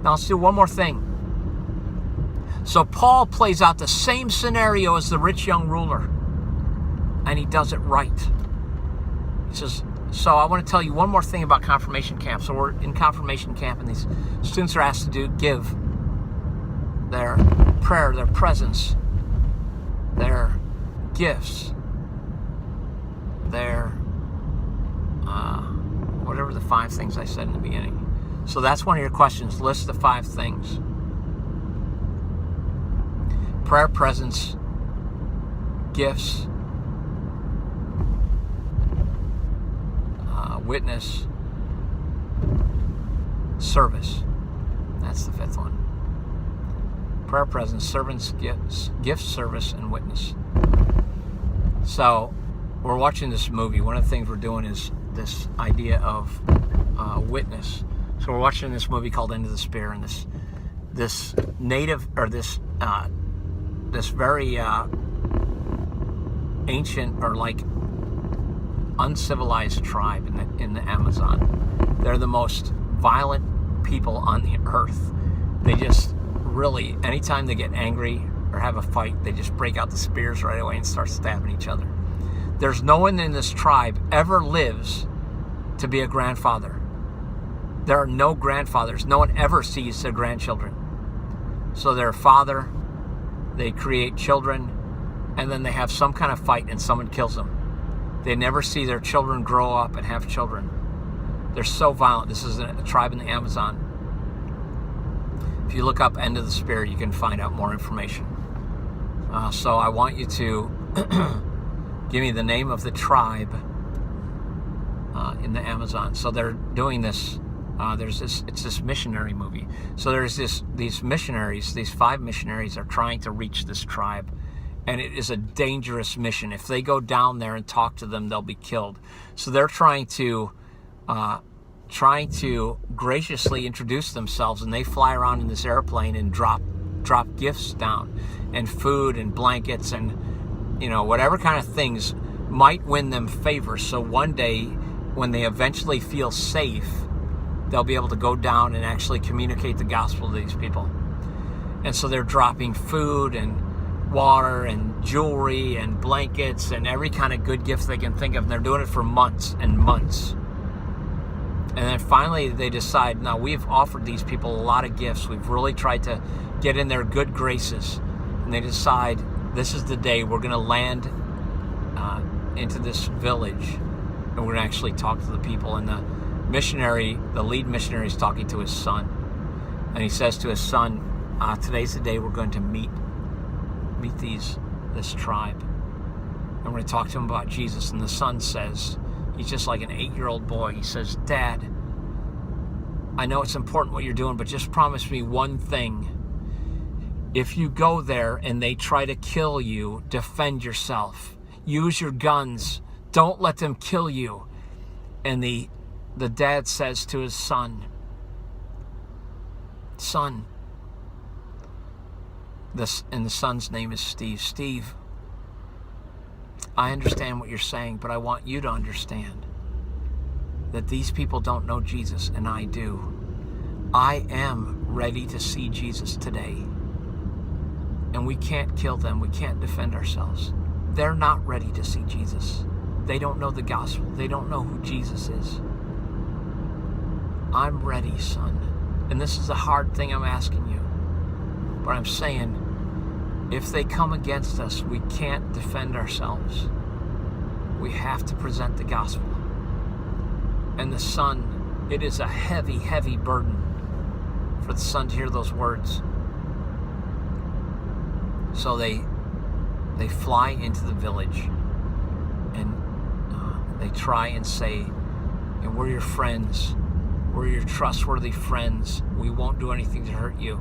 Now let's do one more thing. So Paul plays out the same scenario as the rich young ruler, and he does it right. He says, so I want to tell you one more thing about confirmation camp. So we're in confirmation camp, and these students are asked to give their prayer, their presence, their gifts, their whatever the 5 things I said in the beginning. So that's one of your questions. List the 5 things. Prayer, presence, gifts, witness, service. That's the 5th one. Prayer, presence, servants, gifts, service, and witness. So we're watching this movie. One of the things we're doing is this idea of witness. So we're watching this movie called Into the Spear, and this native, or this very ancient, or like uncivilized tribe in the Amazon. They're the most violent people on the earth. They just really, anytime they get angry or have a fight, they just break out the spears right away and start stabbing each other. There's no one in this tribe ever lives to be a grandfather. There are no grandfathers. No one ever sees their grandchildren. So they're a father, they create children, and then they have some kind of fight and someone kills them. They never see their children grow up and have children. They're so violent. This is a tribe in the Amazon. If you look up End of the Spear, you can find out more information. So I want you to give me the name of the tribe in the Amazon. So they're doing this. It's this missionary movie. So there's these missionaries, these 5 missionaries are trying to reach this tribe. And it is a dangerous mission. If they go down there and talk to them, they'll be killed. So they're trying to graciously introduce themselves, and they fly around in this airplane and drop gifts down, and food and blankets and whatever kind of things might win them favor. So one day, when they eventually feel safe, they'll be able to go down and actually communicate the gospel to these people. And so they're dropping food and water and jewelry and blankets and every kind of good gift they can think of. And they're doing it for months and months. And then finally they decide, now we've offered these people a lot of gifts. We've really tried to get in their good graces. And they decide, this is the day we're going to land into this village, and we're going to actually talk to the people. And the lead missionary is talking to his son. And he says to his son, today's the day we're going to meet this tribe, and we're going to talk to him about Jesus. And the son says, he's just like an 8-year-old boy. He says, Dad, I know it's important what you're doing, but just promise me one thing. If you go there and they try to kill you, defend yourself. Use your guns. Don't let them kill you. And the dad says to his son, Son, and the son's name is Steve. Steve, I understand what you're saying, but I want you to understand that these people don't know Jesus, and I do. I am ready to see Jesus today. And we can't kill them. We can't defend ourselves. They're not ready to see Jesus. They don't know the gospel. They don't know who Jesus is. I'm ready, son. And this is a hard thing I'm asking you. But I'm saying, if they come against us, we can't defend ourselves. We have to present the gospel. And the son, it is a heavy, heavy burden for the son to hear those words. So they fly into the village, and they try and say, and we're your friends. We're your trustworthy friends. We won't do anything to hurt you.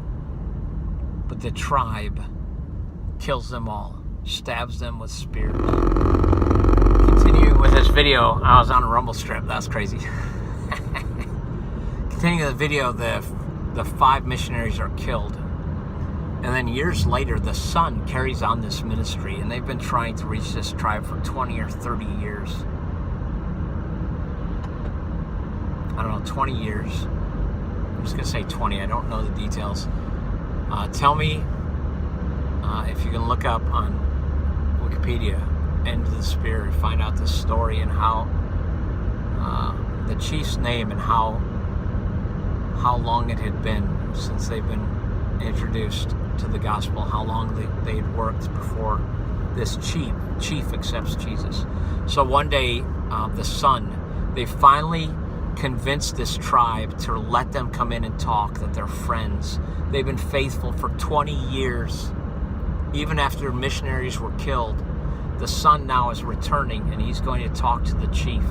But the tribe kills them all, stabs them with spears. Continuing with this video, I was on a rumble strip. That's crazy. Continuing the video, the 5 missionaries are killed. And then years later, the son carries on this ministry, and they've been trying to reach this tribe for 20 or 30 years. I don't know, 20 years. I'm just going to say 20. I don't know the details. Tell me if you can look up on Wikipedia, End of the Spear, find out the story and how the chief's name and how long it had been since they've been introduced to the gospel, how long they had worked before this chief accepts Jesus. So one day, the son, they finally convinced this tribe to let them come in and talk, that they're friends. They've been faithful for 20 years. Even after missionaries were killed, the son now is returning, and he's going to talk to the chief.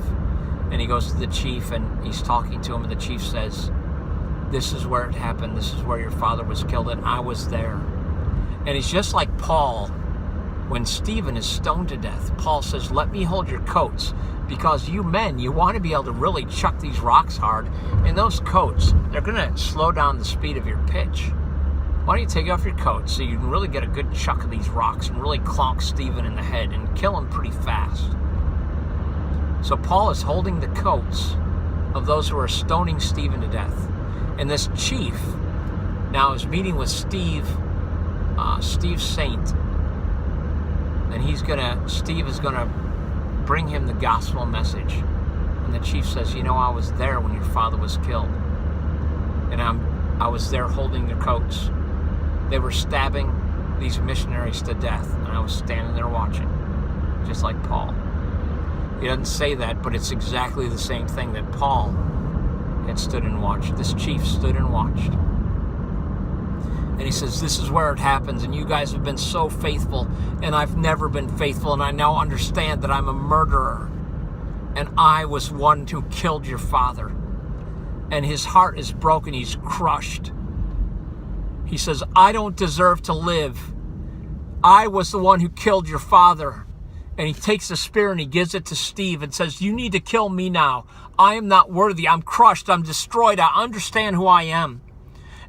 And he goes to the chief, and he's talking to him, and the chief says, this is where it happened. This is where your father was killed, and I was there. And he's just like Paul. When Stephen is stoned to death, Paul says, let me hold your coats, because you men, you want to be able to really chuck these rocks hard. And those coats, they're going to slow down the speed of your pitch. Why don't you take off your coat so you can really get a good chuck of these rocks and really clonk Stephen in the head and kill him pretty fast. So Paul is holding the coats of those who are stoning Stephen to death. And this chief now is meeting with Steve Saint. And Steve is gonna bring him the gospel message. And the chief says, I was there when your father was killed. And I was there holding their coats. They were stabbing these missionaries to death, and I was standing there watching, just like Paul. He doesn't say that, but it's exactly the same thing that Paul had stood and watched. This chief stood and watched. And he says, this is where it happens, and you guys have been so faithful, and I've never been faithful, and I now understand that I'm a murderer, and I was one who killed your father. And his heart is broken. He's crushed. He says, I don't deserve to live. I was the one who killed your father. And he takes a spear and he gives it to Steve and says, you need to kill me now. I am not worthy. I'm crushed. I'm destroyed. I understand who I am.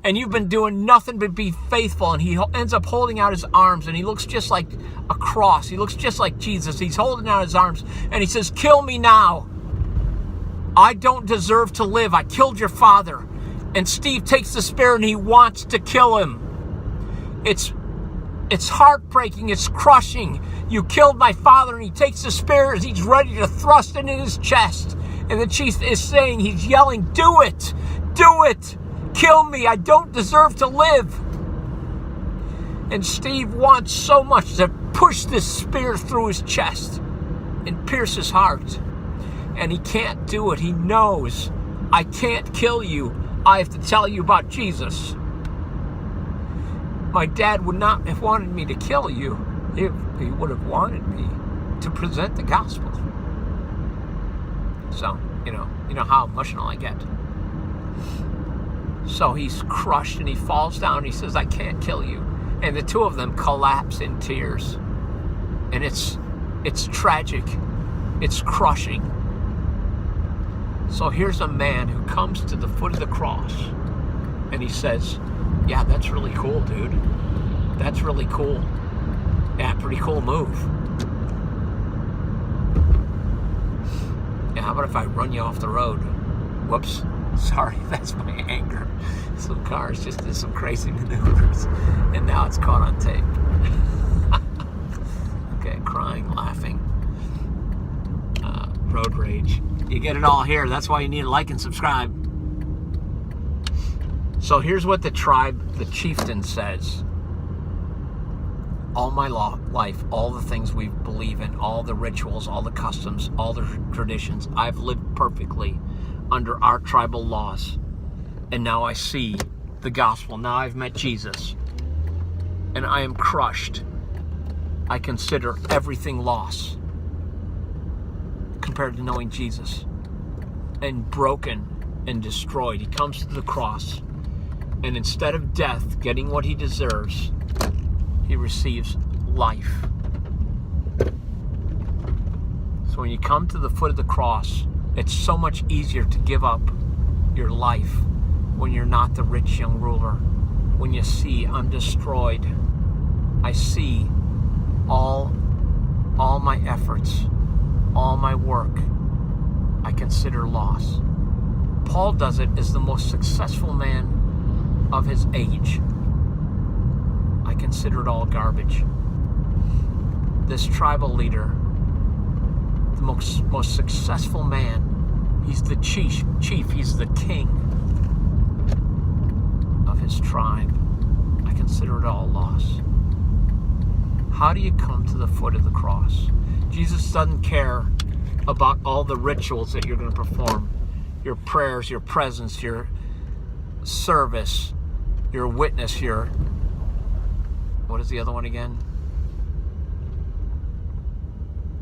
And you've been doing nothing but be faithful. And he ends up holding out his arms, and he looks just like a cross. He looks just like Jesus. He's holding out his arms, and he says, kill me now. I don't deserve to live. I killed your father. And Steve takes the spear and he wants to kill him. It's heartbreaking. It's crushing. You killed my father. And he takes the spear as he's ready to thrust it in his chest. And the chief is saying, he's yelling, do it. Do it. Kill me. I don't deserve to live. And Steve wants so much to push this spear through his chest and pierce his heart. And he can't do it. He knows, I can't kill you. I have to tell you about Jesus. My dad would not have wanted me to kill you if he would have wanted me to present the gospel. So, you know how emotional I get. So he's crushed and he falls down and he says, I can't kill you. And the two of them collapse in tears. And it's tragic. It's crushing. So here's a man who comes to the foot of the cross and he says, yeah, that's really cool, dude. That's really cool. Yeah, pretty cool move. Yeah, how about if I run you off the road? Whoops. Sorry, that's my anger. Some cars just did some crazy maneuvers, and now it's caught on tape. Okay, crying, laughing, road rage. You get it all here. That's why you need to like and subscribe. So here's what the chieftain says. All my life, all the things we believe in, all the rituals, all the customs, all the traditions, I've lived perfectly under our tribal laws. And now I see the gospel. Now I've met Jesus. And I am crushed. I consider everything loss compared to knowing Jesus. And broken and destroyed. He comes to the cross. And instead of death, getting what he deserves, he receives life. So when you come to the foot of the cross, it's so much easier to give up your life when you're not the rich young ruler. When you see, I'm destroyed. I see all my efforts, all my work, I consider loss. Paul does it as the most successful man of his age. I consider it all garbage. This tribal leader, the most successful man, he's the chief, he's the king of his tribe. I consider it all loss. How do you come to the foot of the cross? Jesus doesn't care about all the rituals that you're going to perform, your prayers, your presence, your service, your witness, your, what is the other one again?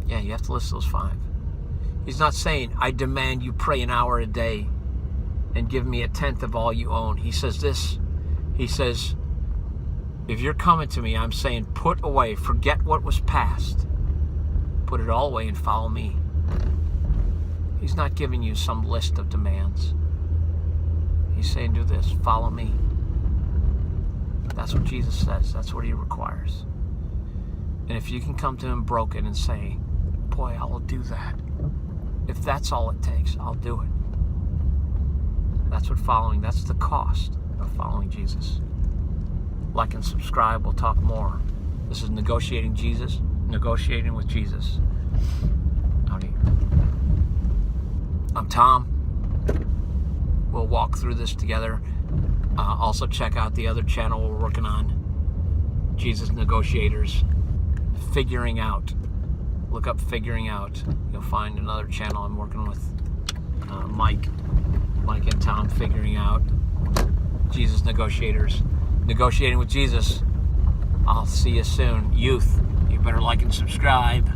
Yeah, you have to list those 5. He's not saying, I demand you pray an hour a day and give me 1/10 of all you own. He says this. He says, if you're coming to me, I'm saying put away, forget what was past. Put it all away and follow me. He's not giving you some list of demands. He's saying do this, follow me. That's what Jesus says. That's what he requires. And if you can come to him broken and say, boy, I will do that. If that's all it takes, I'll do it. That's the cost of following Jesus. Like and subscribe. We'll talk more. This is Negotiating with Jesus. Howdy. I'm Tom. We'll walk through this together. Also check out the other channel we're working on. Jesus Negotiators. Figuring Out. Look up Figuring Out. You'll find another channel I'm working with. Mike and Tom Figuring Out. Jesus Negotiators. Negotiating with Jesus. I'll see you soon. Youth, you better like and subscribe.